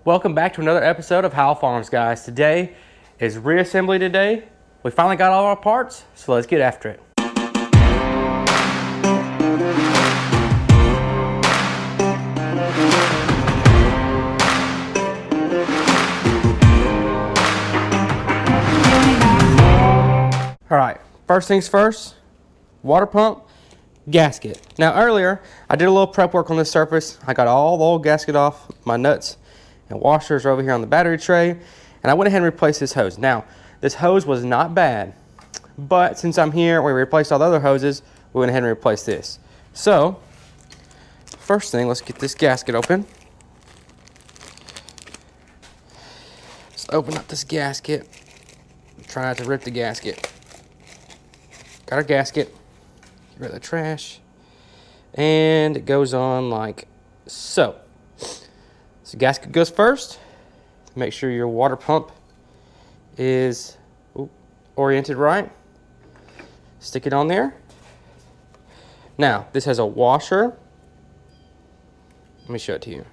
Welcome back to another episode of How Farms, guys. Today is reassembly day. We finally got all our parts, so let's get after it. All right, first things first, water pump, gasket. Now earlier, I did a little prep work on this surface. I got all the old gasket off, my nuts and washers are over here on the battery tray, and I went ahead and replaced this hose. Now, this hose was not bad, but since I'm here, we replaced all the other hoses, we went ahead and replaced this. So, first thing, let's get this gasket open. Let's open up this gasket. Try not to rip the gasket. Got our gasket. Get rid of the trash. And it goes on like so. So gasket goes first. Make sure your water pump is oriented right. Stick it on there. Now, this has a washer. Let me show it to you.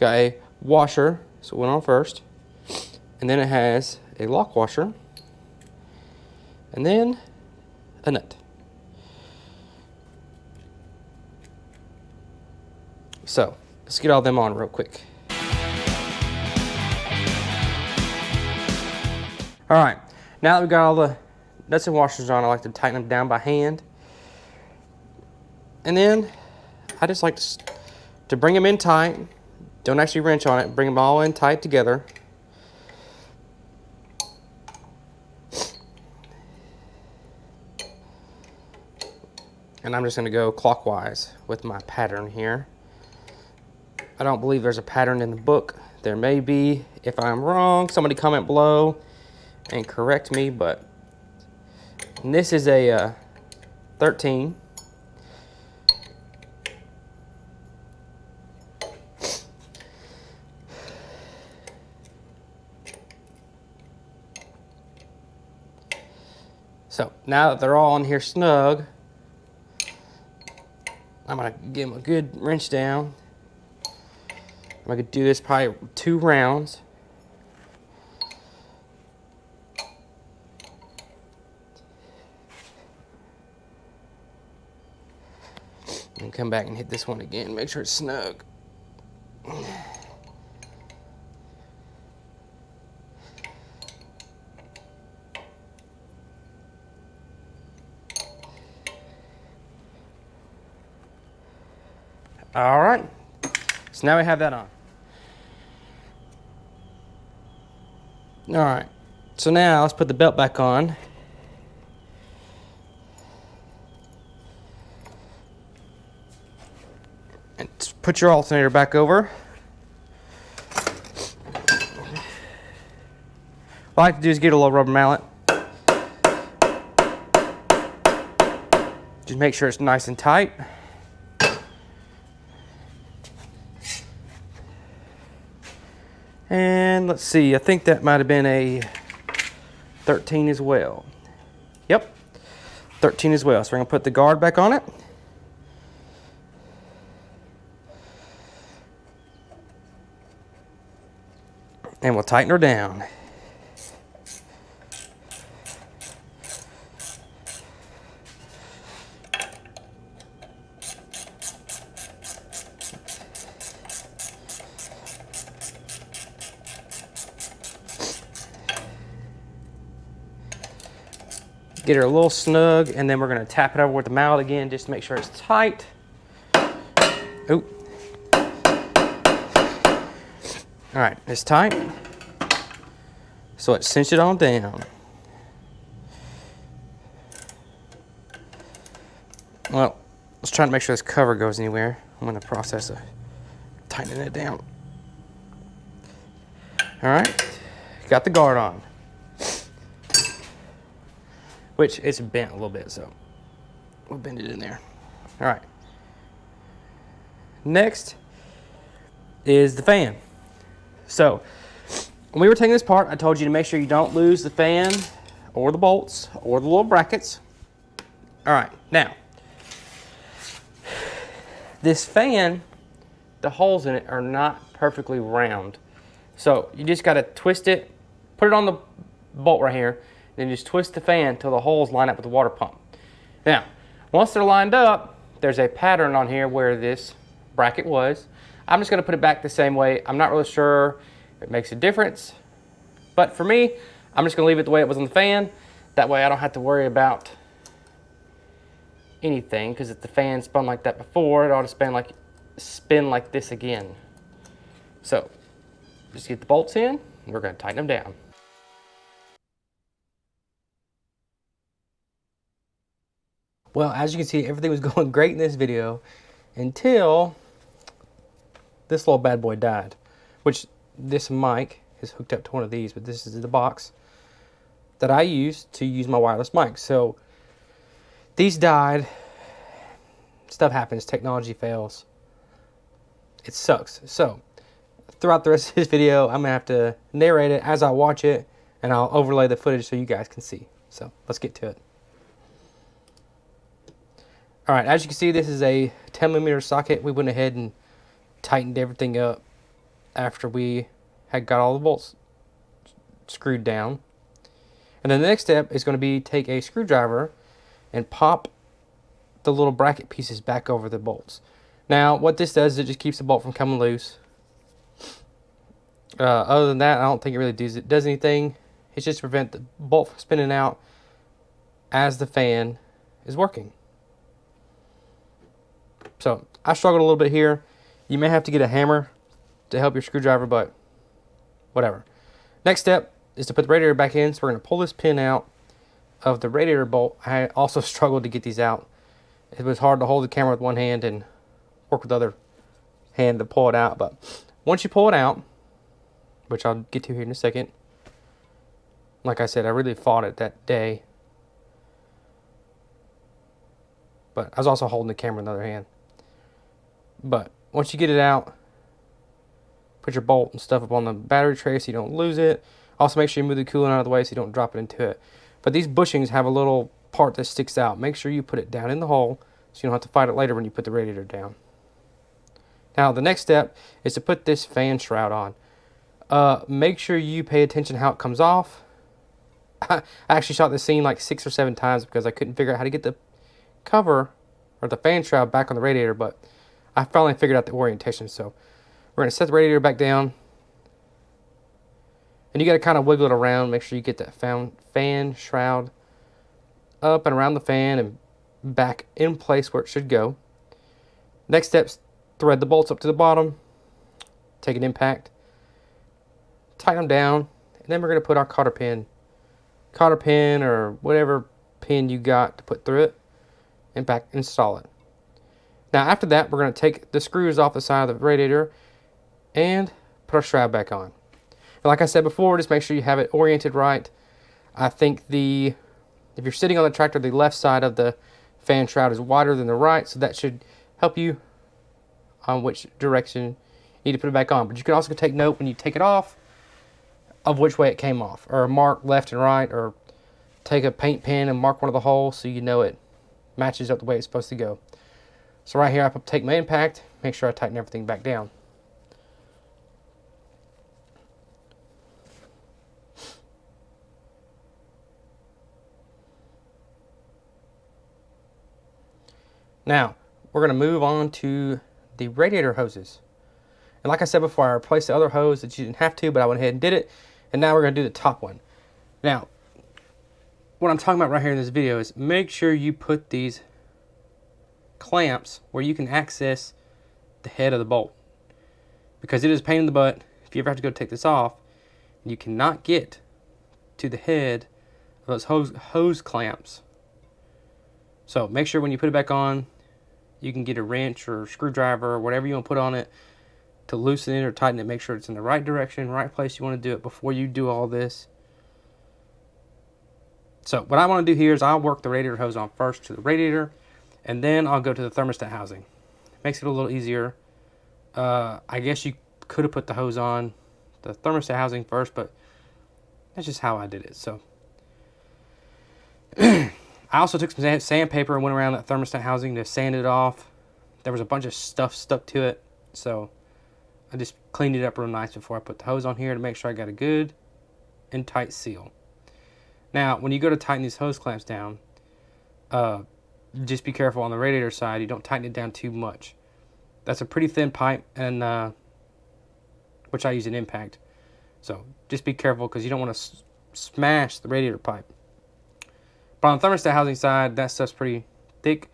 Got a washer, so it went on first. And then it has a lock washer. And then a nut. So, let's get all them on real quick. All right, now that we've got all the nuts and washers on, I like to tighten them down by hand. And then I just like to bring them in tight. Don't actually wrench on it, bring them all in tight together. And I'm just gonna go clockwise with my pattern here. I don't believe there's a pattern in the book. There may be. If I'm wrong, somebody comment below and correct me, but this is a 13. So now that they're all in here snug, I'm gonna give them a good wrench down. I could do this probably 2 rounds. And come back and hit this one again, make sure it's snug. All right, so now we have that on. All right, so now let's put the belt back on. And put your alternator back over. What I like to do is get a little rubber mallet. Just make sure it's nice and tight. And let's see, I think that might have been a 13 as well. Yep, 13 as well. So we're gonna put the guard back on it. And we'll tighten her down. Get her a little snug, and then we're gonna tap it over with the mallet again just to make sure it's tight. Oop. All right, it's tight. So let's cinch it on down. Well, let's try to make sure this cover goes anywhere. I'm gonna process tightening it down. All right, got the guard on. Which it's bent a little bit, so we'll bend it in there. All right. Next is the fan. So when we were taking this apart, I told you to make sure you don't lose the fan or the bolts or the little brackets. All right, now this fan the holes in it are not perfectly round. So you just gotta twist it, put it on the bolt right here, then just twist the fan till the holes line up with the water pump. Now, once they're lined up, there's a pattern on here where this bracket was. I'm just gonna put it back the same way. I'm not really sure if it makes a difference, but for me, I'm just gonna leave it the way it was on the fan. That way I don't have to worry about anything, because if the fan spun like that before, it ought to spin like this again. So just get the bolts in, and we're gonna tighten them down. Well, as you can see, everything was going great in this video until this little bad boy died, which this mic is hooked up to one of these, but this is the box that I use to use my wireless mic. So these died. Stuff happens, technology fails. It sucks. So throughout the rest of this video, I'm gonna have to narrate it as I watch it, and I'll overlay the footage so you guys can see. So let's get to it. All right, as you can see, this is a 10mm socket. We went ahead and tightened everything up after we had got all the bolts screwed down. And then the next step is going to be take a screwdriver and pop the little bracket pieces back over the bolts. Now, what this does is it just keeps the bolt from coming loose. Other than that, I don't think it really does anything. It's just to prevent the bolt from spinning out as the fan is working. So I struggled a little bit here. You may have to get a hammer to help your screwdriver, but whatever. Next step is to put the radiator back in. So we're going to pull this pin out of the radiator bolt. I also struggled to get these out. It was hard to hold the camera with one hand and work with the other hand to pull it out. But once you pull it out, which I'll get to here in a second. Like I said, I really fought it that day. But I was also holding the camera in the other hand. But once you get it out, put your bolt and stuff up on the battery tray so you don't lose it. Also make sure you move the coolant out of the way so you don't drop it into it. But these bushings have a little part that sticks out. Make sure you put it down in the hole so you don't have to fight it later when you put the radiator down. Now the next step is to put this fan shroud on. Make sure you pay attention how it comes off. I actually shot this scene like 6 or 7 times because I couldn't figure out how to get the cover or the fan shroud back on the radiator, but I finally figured out the orientation. So we're going to set the radiator back down, and you got to kind of wiggle it around. Make sure you get that fan shroud up and around the fan and back in place where it should go. Next step's thread the bolts up to the bottom, take an impact, tighten them down, and then we're going to put our cotter pin or whatever pin you got to put through it and back install it. Now after that, we're going to take the screws off the side of the radiator and put our shroud back on. And like I said before, just make sure you have it oriented right. I think if you're sitting on the tractor, the left side of the fan shroud is wider than the right, so that should help you on which direction you need to put it back on. But you can also take note when you take it off of which way it came off, or mark left and right, or take a paint pen and mark one of the holes so you know it matches up the way it's supposed to go. So right here, I take my impact, make sure I tighten everything back down. Now, we're going to move on to the radiator hoses. And like I said before, I replaced the other hose that you didn't have to, but I went ahead and did it. And now we're going to do the top one. Now, what I'm talking about right here in this video is make sure you put these clamps where you can access the head of the bolt, because it is a pain in the butt if you ever have to go take this off and you cannot get to the head of those hose clamps. So make sure when you put it back on, you can get a wrench or screwdriver or whatever you want to put on it to loosen it or tighten it. Make sure it's in the right direction, right place you want to do it before you do all this. So what I want to do here is I'll work the radiator hose on first to the radiator, and then I'll go to the thermostat housing. Makes it a little easier. I guess you could have put the hose on the thermostat housing first, but that's just how I did it. So I also took some sandpaper and went around that thermostat housing to sand it off. There was a bunch of stuff stuck to it. So I just cleaned it up real nice before I put the hose on here to make sure I got a good and tight seal. Now, when you go to tighten these hose clamps down, just be careful on the radiator side. You don't tighten it down too much. That's a pretty thin pipe, and which I use an impact. So just be careful because you don't want to smash the radiator pipe. But on the thermostat housing side, that stuff's pretty thick,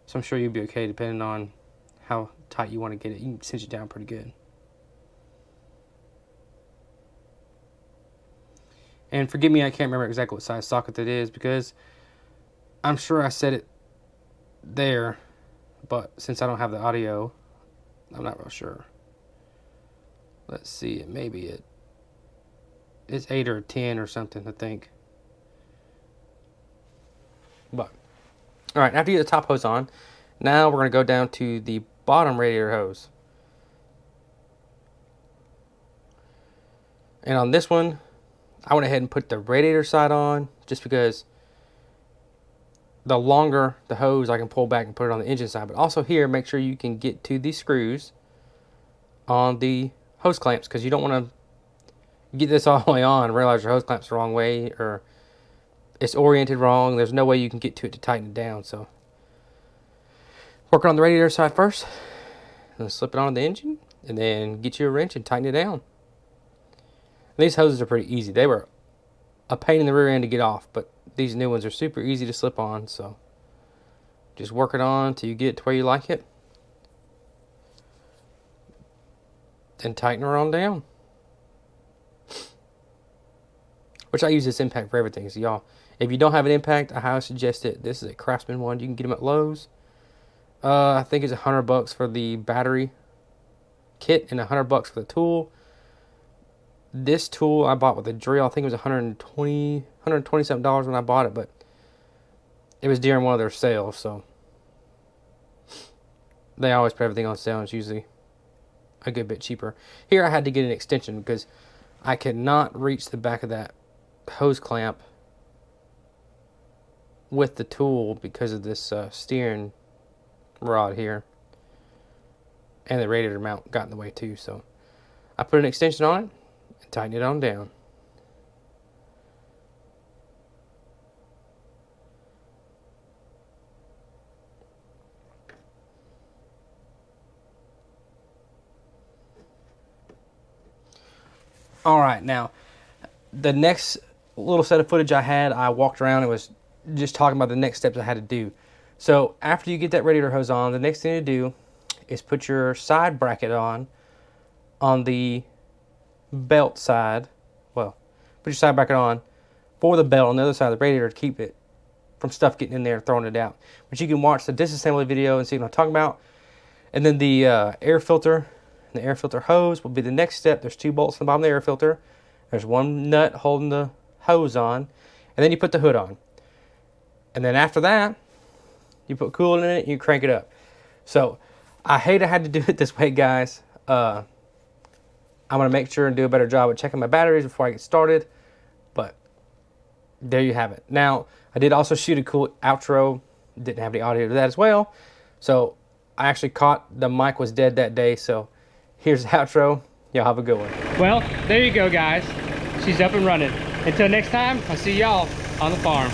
so I'm sure you'll be okay depending on how tight you want to get it. You can cinch it down pretty good. And forgive me, I can't remember exactly what size socket that is because I'm sure I said it there, but since I don't have the audio, I'm not real sure. Let's see, maybe it's 8 or 10 or something, I think. But all right, after you get the top hose on, now we're going to go down to the bottom radiator hose. And on this one, I went ahead and put the radiator side on just because the longer the hose I can pull back and put it on the engine side. But also here, make sure you can get to these screws on the hose clamps because you don't want to get this all the way on and realize your hose clamp's the wrong way or it's oriented wrong. There's no way you can get to it to tighten it down. So working on the radiator side first, and slip it on the engine, and then get you a wrench and tighten it down. These hoses are pretty easy. They were a pain in the rear end to get off, but these new ones are super easy to slip on. So just work it on till you get to where you like it, and tighten her on down. Which I use this impact for everything. So y'all, if you don't have an impact, I highly suggest it. This is a Craftsman one. You can get them at Lowe's. I think it's $100 for the battery kit and $100 for the tool. This tool I bought with a drill. I think it was $120 something when I bought it, but it was during one of their sales, so they always put everything on sale, and it's usually a good bit cheaper. Here I had to get an extension because I could not reach the back of that hose clamp with the tool because of this steering rod here, and the radiator mount got in the way too. So I put an extension on it and tightened it on down. All right, now the next little set of footage I had, I walked around and was just talking about the next steps I had to do. So after you get that radiator hose on, the next thing to do is put your side bracket on the belt side. Well, put your side bracket on for the belt on the other side of the radiator to keep it from stuff getting in there and throwing it out. But you can watch the disassembly video and see what I'm talking about. And then the air filter, the air filter hose will be the next step. There's 2 bolts on the bottom of the air filter. There's 1 nut holding the hose on, and then you put the hood on. And then after that, you put coolant in it and you crank it up. So I hate I had to do it this way, guys. I'm going to make sure and do a better job of checking my batteries before I get started. But there you have it. Now, I did also shoot a cool outro. Didn't have any audio to that as well. So I actually caught the mic was dead that day. So here's the outro. Y'all have a good one. Well, there you go, guys. She's up and running. Until next time, I'll see y'all on the farm.